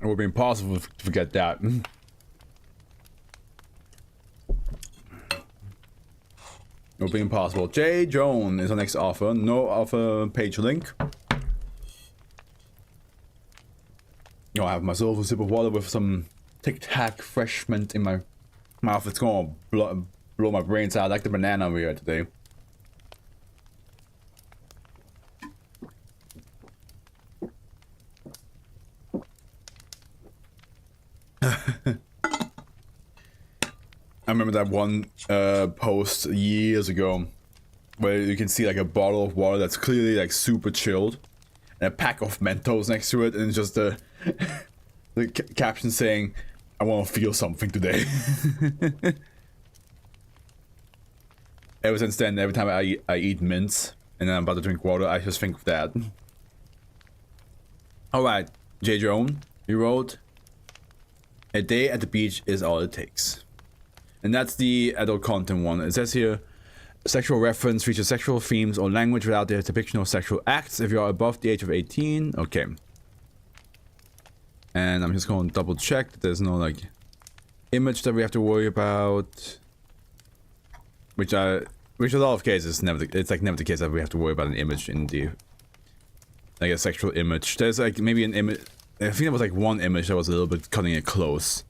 It would be impossible to forget that. It would be impossible. J. Joan is our next author. No author page link. I have myself a sip of water with some Tic Tac fresh mint in my mouth. It's gonna blow my brains out. I like the banana we had today. I remember that one post years ago where you can see like a bottle of water that's clearly like super chilled and a pack of Mentos next to it, and it's just the caption saying, "I want to feel something today." Ever since then, every time I eat mints and then I'm about to drink water, I just think of that. Alright, J. Joan, you wrote, "A day at the beach is all it takes." And that's the adult content one. It says here, sexual reference features sexual themes or language without the depiction of sexual acts. If you are above the age of 18, okay. And I'm just going to double check that there's no like image that we have to worry about. Which a lot of cases it's like never the case that we have to worry about an image in the like a sexual image. There's like maybe an image. I think there was like one image that was a little bit cutting it close.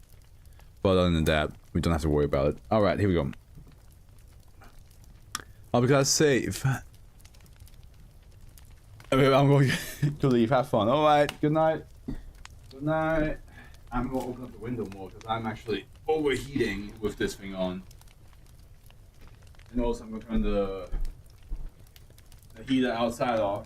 But other than that, we don't have to worry about it. Alright, here we go. Oh, we gotta save. I'm going to leave. Have fun. Alright, good night. Good night. I'm gonna open up the window more because I'm actually overheating with this thing on. And also I'm gonna turn the heater outside off.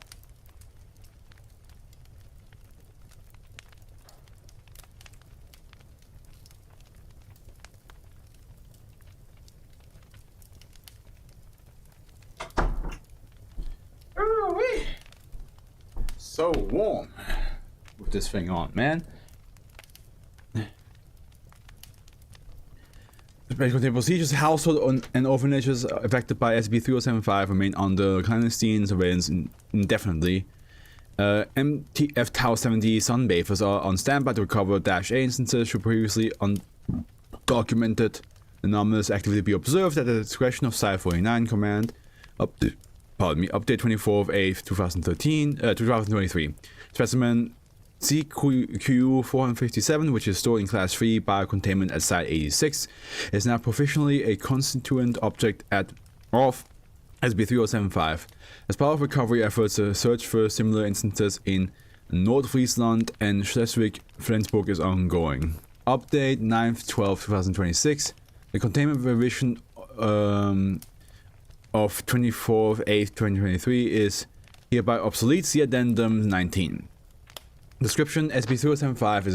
So warm with this thing on, man. Contain procedures, household and orphanages affected by SCP-3075 remain under clandestine surveillance indefinitely. MTF Tau 70 sunbathers are on standby to recover -A instances should previously undocumented anomalous activity be observed at the discretion of Site-49 Command. Update 24/8, 2023. Specimen CQ457, which is stored in Class 3 biocontainment at Site 86, is now professionally a constituent object of SCP-3075. As part of recovery efforts, a search for similar instances in Nordfriesland and Schleswig-Flensburg is ongoing. Update 9/12/2026. The containment revision of 24/8/2023 is hereby obsolete. See Addendum 19. Description: SCP-3075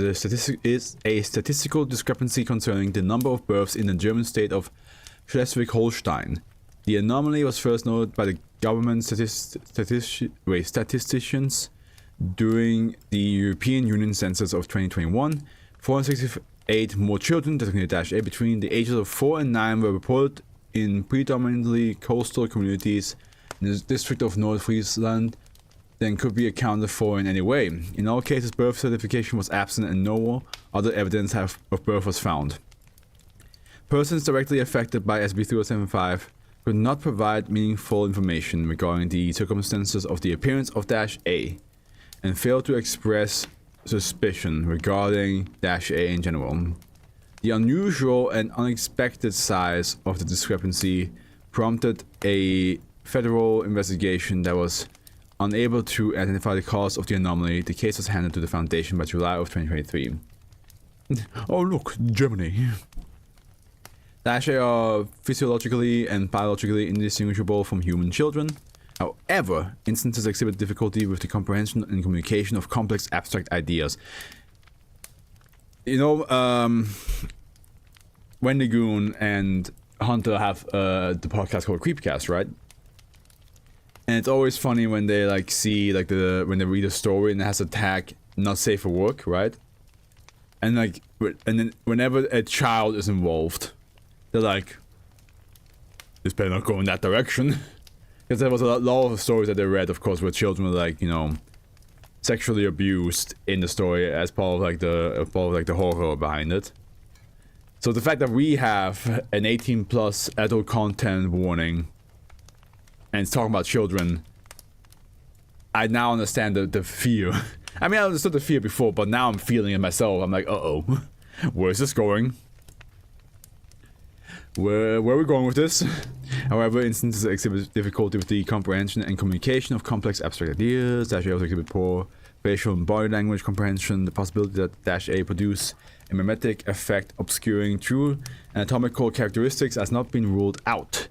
is a statistical discrepancy concerning the number of births in the German state of Schleswig-Holstein. The anomaly was first noted by the government statisticians during the European Union census of 2021. 468 more children designated -A between the ages of 4 and 9 were reported in predominantly coastal communities in the district of Nordfriesland than could be accounted for in any way. In all cases, birth certification was absent and no other evidence of birth was found. Persons directly affected by SCP-3075 could not provide meaningful information regarding the circumstances of the appearance of -A and failed to express suspicion regarding -A in general. The unusual and unexpected size of the discrepancy prompted a federal investigation that was unable to identify the cause of the anomaly. The case was handed to the Foundation by July of 2023. Oh look, Germany. -A are physiologically and biologically indistinguishable from human children. However, instances exhibit difficulty with the comprehension and communication of complex abstract ideas. You know, Wendy Goon and Hunter have the podcast called Creepcast, right? And it's always funny when they like see like when they read a story and it has a tag "not safe for work," right? And like, and then whenever a child is involved, they're like, "This better not go in that direction," because there was a lot of stories that they read, of course, where children were like, you know, sexually abused in the story as part of like the horror behind it. So the fact that we have an 18 plus adult content warning and it's talking about children, I now understand the fear. I mean, I understood the fear before, but now I'm feeling it myself. I'm like, uh-oh, where's this going? Where are we going with this? However, instances exhibit difficulty with the comprehension and communication of complex abstract ideas. -A also exhibit poor facial and body language comprehension. The possibility that -A produce a mimetic effect obscuring true anatomical characteristics has not been ruled out.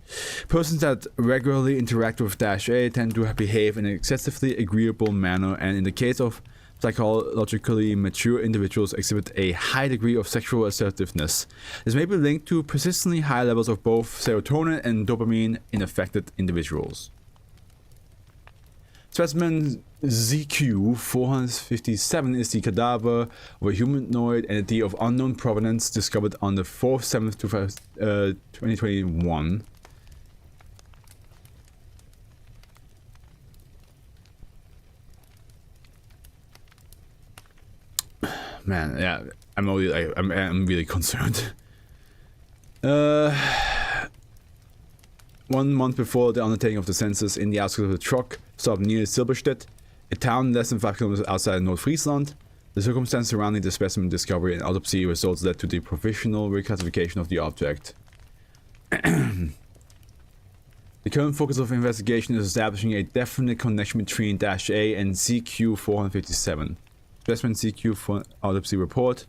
Persons that regularly interact with -A tend to behave in an excessively agreeable manner, and in the case of psychologically mature individuals exhibit a high degree of sexual assertiveness. This may be linked to persistently high levels of both serotonin and dopamine in affected individuals. Specimen ZQ-457 is the cadaver of a humanoid entity of unknown provenance discovered on the 4th/7th, 2021. Man, yeah, I'm really concerned. 1 month before the undertaking of the census in the outskirts of the truck stop near Silberstedt, a town less than 5 kilometers outside North Friesland. The circumstances surrounding the specimen discovery and autopsy results led to the provisional reclassification of the object. The current focus of investigation is establishing a definite connection between -A and ZQ-457. Specimen CQ for autopsy report.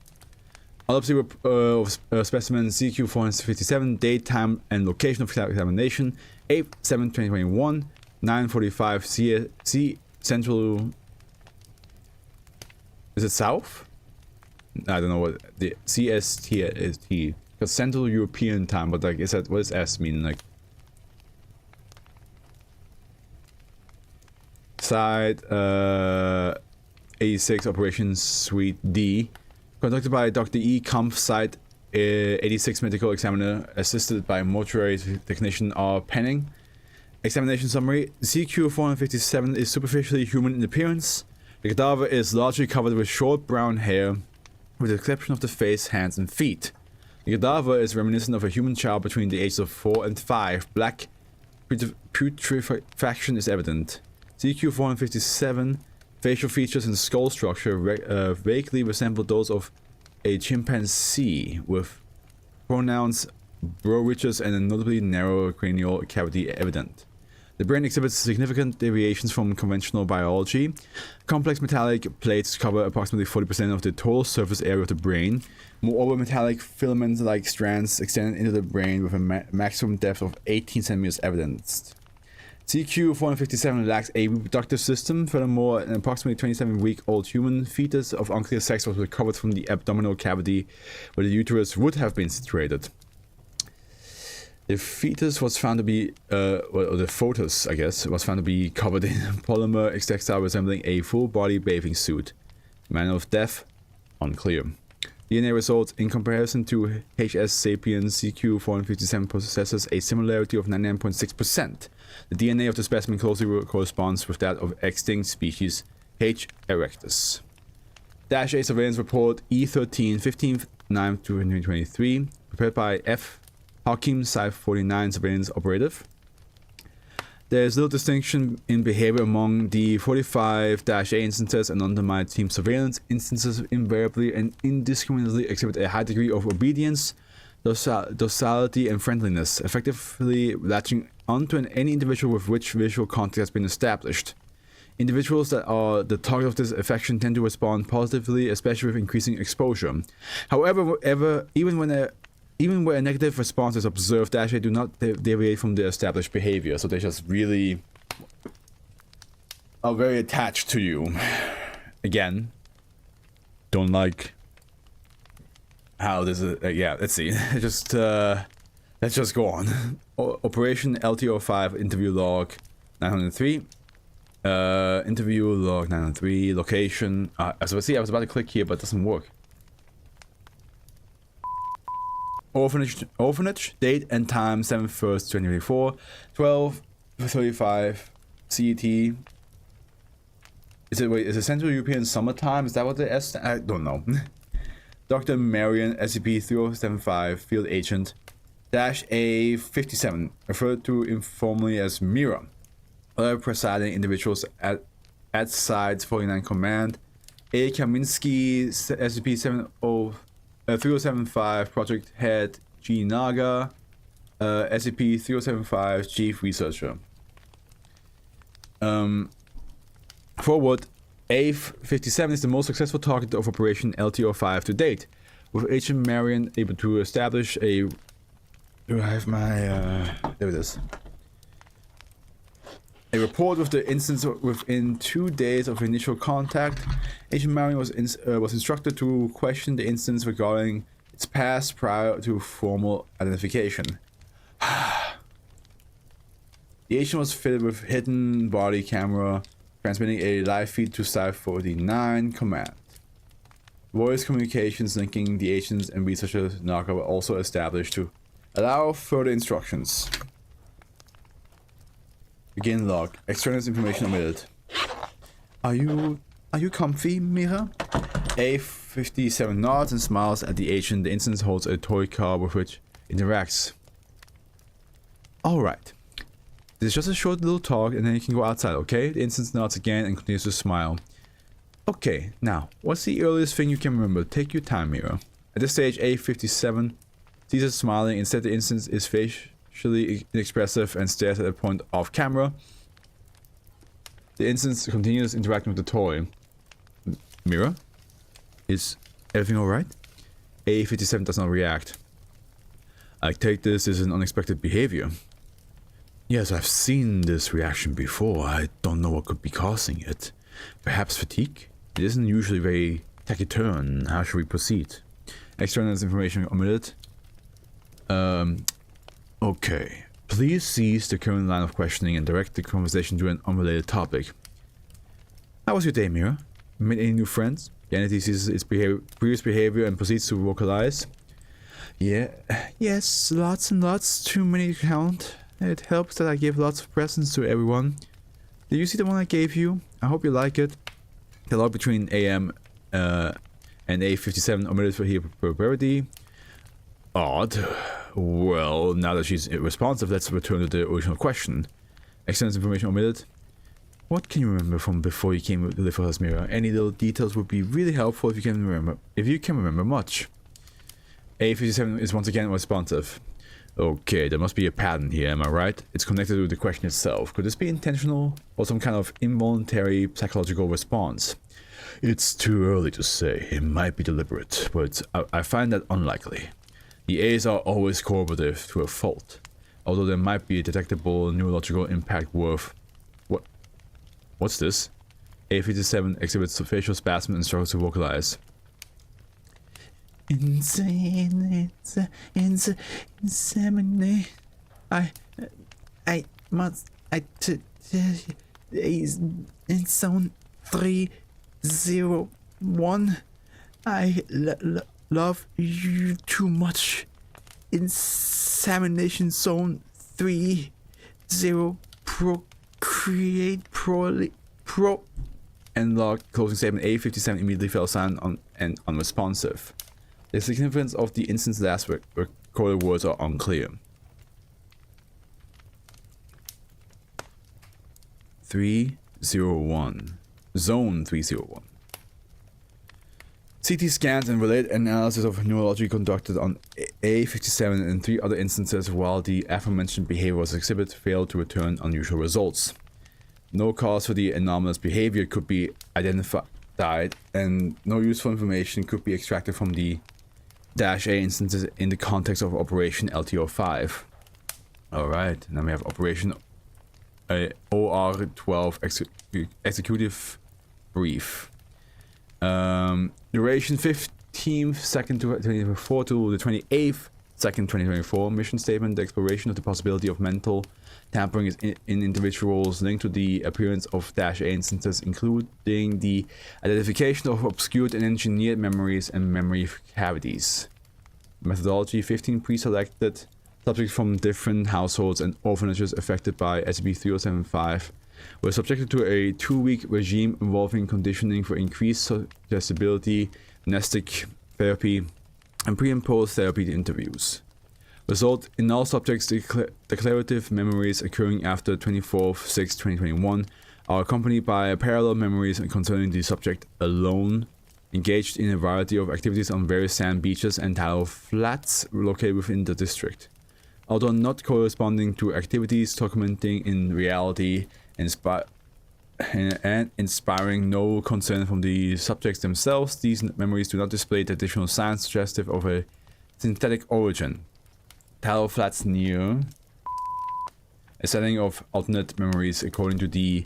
Autopsy of specimen CQ-457, date, time, and location of examination: 8/7/2021, 9:45 C Central. Is it South? I don't know what the CST is. Because Central European time, but like, is that what does S mean? Like side 86 Operations Suite D, conducted by Dr. E. Kampf, Site 86 Medical Examiner, assisted by Mortuary Technician R. Penning. Examination summary: CQ-457 is superficially human in appearance. The cadaver is largely covered with short brown hair, with the exception of the face, hands, and feet. The cadaver is reminiscent of a human child between the ages of 4 and 5. Black putrefaction is evident. CQ-457 facial features and skull structure vaguely resemble those of a chimpanzee, with pronounced brow ridges and a notably narrow cranial cavity evident. The brain exhibits significant deviations from conventional biology. Complex metallic plates cover approximately 40% of the total surface area of the brain. Moreover, metallic filament-like strands extend into the brain with a maximum depth of 18 centimeters evidenced. CQ-457 lacks a reproductive system. Furthermore, an approximately 27-week-old human fetus of unclear sex was recovered from the abdominal cavity where the uterus would have been situated. The fetus was found to be, or the foetus, I guess, was found to be covered in polymer textile resembling a full-body bathing suit. Manner of death, unclear. DNA results in comparison to HS sapiens CQ-457 possesses a similarity of 99.6%. The DNA of the specimen closely corresponds with that of extinct species H. erectus. -A surveillance report E13, 15/9/2023, prepared by F. Hakim, Site 49 surveillance operative. There is little distinction in behavior among the 45-A instances, and under my team surveillance instances invariably and indiscriminately exhibit a high degree of obedience, docility, and friendliness, effectively latching onto any individual with which visual contact has been established. Individuals that are the target of this affection tend to respond positively, especially with increasing exposure. However, even where a negative response is observed, they actually do not deviate from the established behavior, so they just really are very attached to you. Again, don't like how this is. Yeah, let's see. Let's just go on. Operation LTO5 interview log 903. Interview log 903. Location. As I see, I was about to click here, but it doesn't work. Orphanage, date and time 7/1, 2024, 12:35 CET. Is it Central European summertime? Is that what the S? I don't know. Dr. Marion, SCP-3075, Field Agent, -A57, referred to informally as Mira. Other presiding individuals at Site 49 Command, A. Kaminsky, SCP-3075, Project Head, G. Naga, SCP-3075, Chief Researcher. Forward, A57 is the most successful target of Operation LTO-5 to date, with Agent Marion able to establish a... Do I have my... there it is. A report of the instance within 2 days of initial contact. Agent Marion was instructed to question the instance regarding its past prior to formal identification. The agent was fitted with hidden body camera, transmitting a live feed to Site 49 Command. Voice communications linking the agents and researchers Naga were also established to allow further instructions. Begin log. Extraneous information omitted. Are you comfy, Mira? A57 nods and smiles at the agent. The instance holds a toy car with which it interacts. Alright. This is just a short little talk and then you can go outside, okay? The instance nods again and continues to smile. Okay, now, what's the earliest thing you can remember? Take your time, Mira. At this stage, A57 sees us smiling. Instead, the instance is facially inexpressive and stares at a point off camera. The instance continues interacting with the toy. Mira? Is everything alright? A57 does not react. I take this as an unexpected behavior. Yes, I've seen this reaction before. I don't know what could be causing it. Perhaps fatigue? It isn't usually very taciturn. How should we proceed? Extraneous information omitted. Okay. Please cease the current line of questioning and direct the conversation to an unrelated topic. How was your day, Mira? Made any new friends? The entity sees its previous behavior and proceeds to vocalize. Yeah, yes, lots and lots, too many to count. It helps that I gave lots of presents to everyone. Did you see the one I gave you? I hope you like it. The log between AM and A57 omitted for here for brevity. Odd. Well, now that she's responsive, let's return to the original question. Extensive information omitted. What can you remember from before you came to live with us, Mira? Any little details would be really helpful if you can remember. If you can remember much. A57 is once again responsive. Okay, there must be a pattern here, am I right? It's connected with the question itself. Could this be intentional or some kind of involuntary psychological response? It's too early to say. It might be deliberate, but I find that unlikely. The A's are always corroborative to a fault, although there might be a detectable neurological impact worth... What's this? A57 exhibits facial spasm and struggles to vocalize. Insane, insane. I must tell you, in zone 301, I love you too much. Insemination zone 30, procreate and log closing statement. A57 immediately fell silent and unresponsive. The significance of the instance last recorded words are unclear. 301. Zone 301. CT scans and related analysis of neurology conducted on A57 and 3 other instances while the aforementioned behavior was exhibited failed to return unusual results. No cause for the anomalous behavior could be identified and no useful information could be extracted from the -A instances in the context of Operation LTO-5. Alright, now we have Operation OR-12 Executive Brief. Duration 15th, 2nd, 2024 to the 28th, 2nd, 2024. Mission statement: the exploration of the possibility of mental tampering in individuals linked to the appearance of -A instances, including the identification of obscured and engineered memories and memory cavities. Methodology: 15 pre-selected subjects from different households and orphanages affected by SCP-3075 were subjected to a 2-week regime involving conditioning for increased suggestibility, amnestic therapy, and pre- and post-therapy interviews. Result in all subjects declarative memories occurring after 24/6/2021 are accompanied by parallel memories concerning the subject alone, engaged in a variety of activities on various sand beaches and tidal flats located within the district. Although not corresponding to activities documenting in reality and inspiring no concern from the subjects themselves, these memories do not display the additional signs suggestive of a synthetic origin. Tidal flats near a setting of alternate memories according to the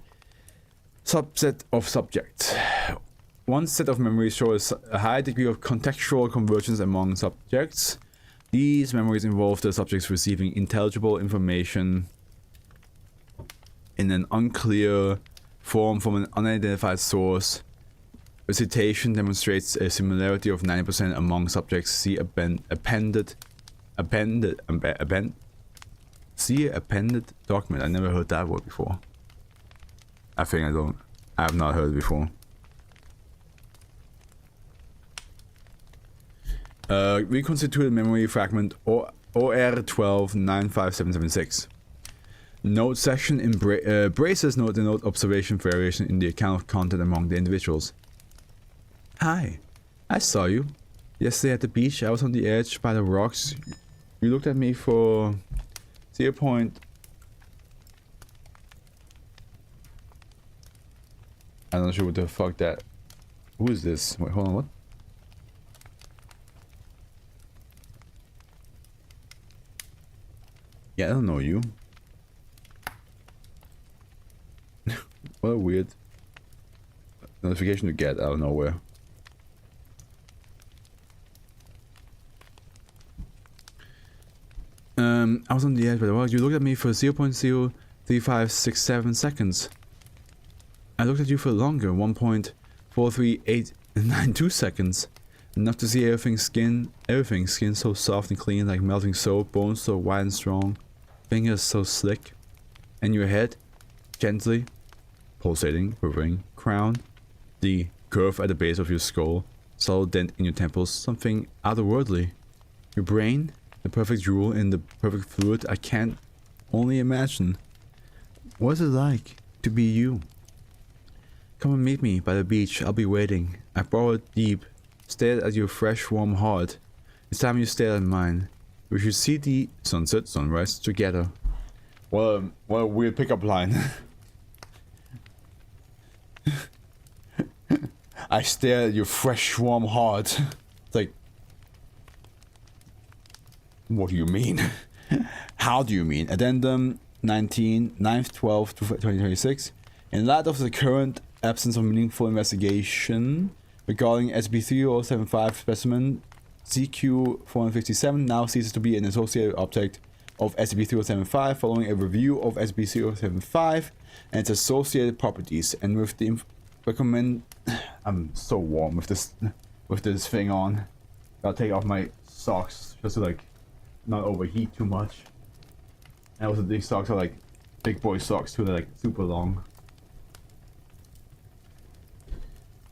subset of subjects. One set of memories shows a high degree of contextual convergence among subjects. These memories involve the subjects receiving intelligible information in an unclear form from an unidentified source. Recitation demonstrates a similarity of 90% among subjects. See appended document. I never heard that word before. I have not heard it before. Reconstituted memory fragment OR12-95776. Note section embraces the note observation variation in the account of content among the individuals. Hi, I saw you. Yesterday at the beach, I was on the edge by the rocks. You looked at me for 0. I'm not sure what the fuck that... Who is this? Wait, hold on, what? Yeah, I don't know you. What a weird notification to get out of nowhere. I was on the edge by the rock. You looked at me for 0.03567 seconds. I looked at you for longer, 1.43892 seconds. Enough to see everything skin so soft and clean like melting soap, bones so wide and strong, fingers so slick, and your head, gently, pulsating, quivering, crown, the curve at the base of your skull, subtle dent in your temples, something otherworldly. Your brain, the perfect drool in the perfect fluid, I can't only imagine. What's it like to be you? Come and meet me by the beach, I'll be waiting. I burrowed deep, stared at your fresh warm heart. It's time you stared at mine. We should see the sunset, sunrise together. What a weird pickup line. I stared at your fresh warm heart. It's like, what do you mean? How do you mean? Addendum 19, 9/12/2026. In light of the current absence of meaningful investigation regarding SCP-3075 specimen CQ-457 now ceases to be an associated object of SCP-3075 following a review of SCP-3075 and its associated properties, and with the recommend... I'm so warm with this thing on. I'll take off my socks just to like not overheat too much. And also these socks are like big boy socks too, they're like super long.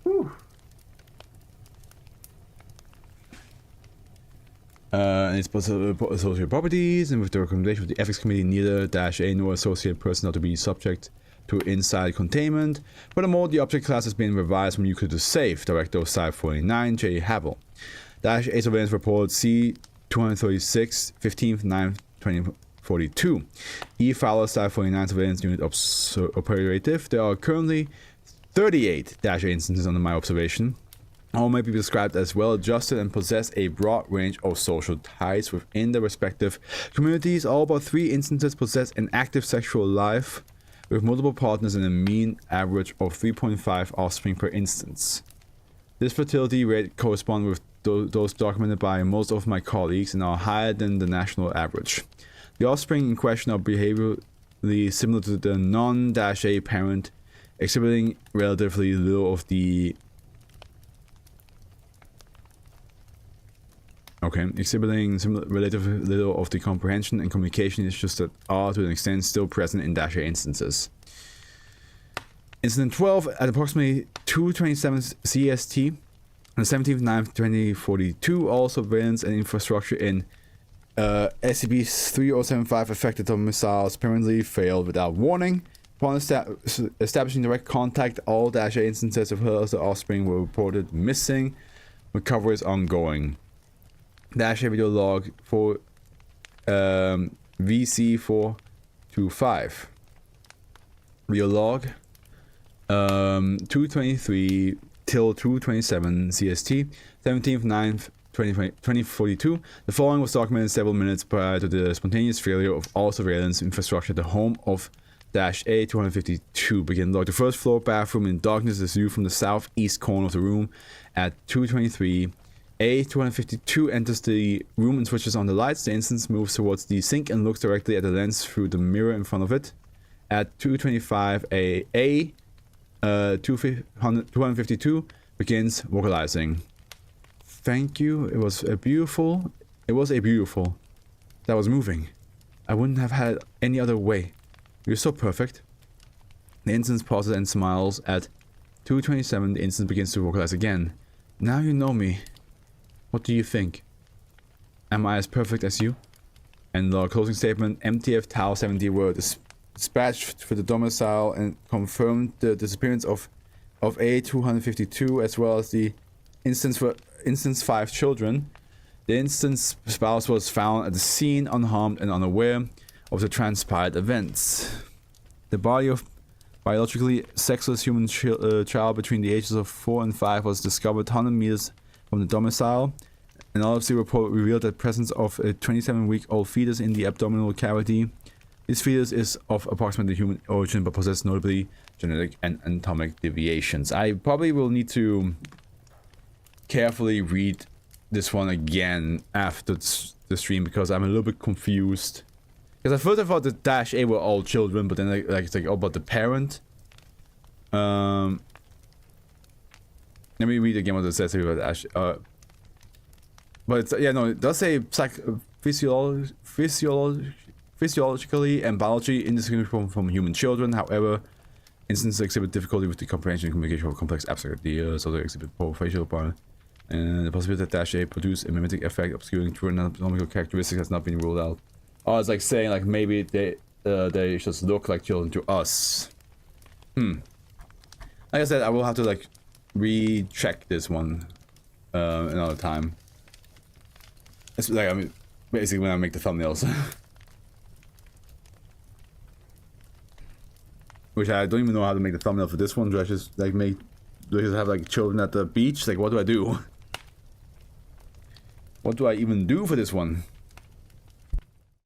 Whew. And its associated properties, and with the recommendation of the ethics committee, neither -A nor associated personnel to be subject to inside containment. Furthermore, the object class has been revised from nuclear to safe. Director of Site-49, J. Havel. -A surveillance report C-236, 15/9/2042. E. Fowler, Site-49 surveillance unit operative. There are currently 38 -A instances under my observation. All may be described as well-adjusted and possess a broad range of social ties within their respective communities. All but 3 instances possess an active sexual life, with multiple partners and a mean average of 3.5 offspring per instance. This fertility rate corresponds with those documented by most of my colleagues and are higher than the national average. The offspring in question are behaviorally similar to the non-A parent, exhibiting relatively little of the relatively little of the comprehension and communication issues that are, to an extent, still present in -A instances. Incident 12 at approximately 2:27 CST on the 17th 9th 2042, all surveillance and infrastructure in SCP 3075 affected missiles permanently failed without warning. Upon establishing direct contact, all -A instances of her offspring were reported missing. Recovery is ongoing. -A video log for VC425. Video log 223 till 227 CST, 17th 9th 2042. The following was documented several minutes prior to the spontaneous failure of all surveillance infrastructure at the home of -A 252. Begin log. The first floor bathroom in darkness is viewed from the southeast corner of the room at 223. A 252 enters the room and switches on the lights. The instance moves towards the sink and looks directly at the lens through the mirror in front of it. At 225 A 252 begins vocalizing. Thank you. It was a beautiful. That was moving. I wouldn't have had any other way. You're so perfect. The instance pauses and smiles. At 227, the instance begins to vocalize again. Now you know me. What do you think? Am I as perfect as you? And the closing statement, MTF Tau 70 were dispatched for the domicile and confirmed the disappearance of A252 as well as the instance 5 children. The instance spouse was found at the scene unharmed and unaware of the transpired events. The body of biologically sexless human child between the ages of 4 and 5 was discovered 100 meters from the domicile. An autopsy report revealed the presence of a 27-week-old fetus in the abdominal cavity. This fetus is of approximately human origin but possesses notably genetic and anatomic deviations. I probably will need to carefully read this one again after the stream because I'm a little bit confused. Because at first I thought the -A were all children, but then it's like, oh, but the parent. Let me read again what it says here about Ash. But it's, yeah, no, it does say physiologically and biology indistinguishable from human children. However, instances exhibit difficulty with the comprehension and communication of complex abstract ideas, so they exhibit poor facial part. And the possibility that -A produce a mimetic effect obscuring true anatomical characteristics has not been ruled out. Oh, it's like saying like maybe they just look like children to us. Like I said, I will have to like recheck this one another time. It's like, I mean, basically when I make the thumbnails. Which I don't even know how to make the thumbnail for this one. Do I just like do I just have like children at the beach? Like, what do I do? What do I even do for this one?